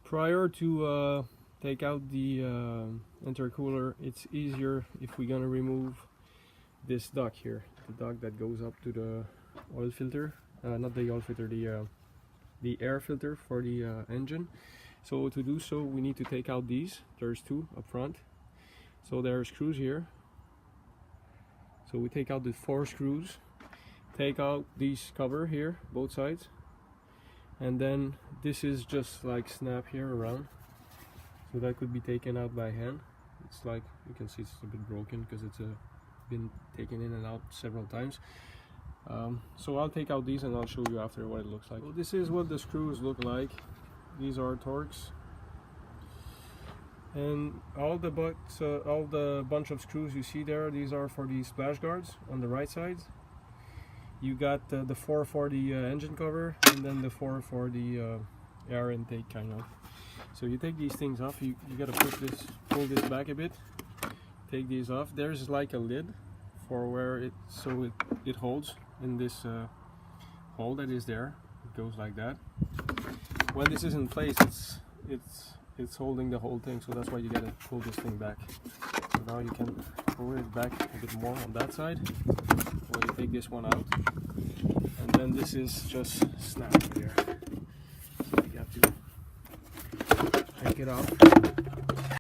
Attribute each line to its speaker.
Speaker 1: Prior to take out the intercooler, it's easier if we're gonna remove this duct here, the duct that goes up to the oil filter, not the oil filter, the air filter for the engine. So to do so, we need to take out these. There's two up front. So there are screws here. So we take out the 4 screws, take out these cover here, both sides, and then this is just like snap here around. So that could be taken out by hand. It's like, you can see it's a bit broken because it's been taken in and out several times. So I'll take out these and I'll show you after what it looks like. So this is what the screws look like. These are Torx, and all the bunch of screws you see there, these are for the splash guards on the right side. You got the 4 for the engine cover, and then the 4 for the air intake, kind of. So you take these things off. You gotta pull this back a bit. Take these off. There's like a lid for where it holds in this hole that is there. It goes like that. When this is in place, it's holding the whole thing, so that's why you gotta pull this thing back. So now you can pull it back a bit more on that side. Or you take this one out, and then this is just snap here. So you have to take it off.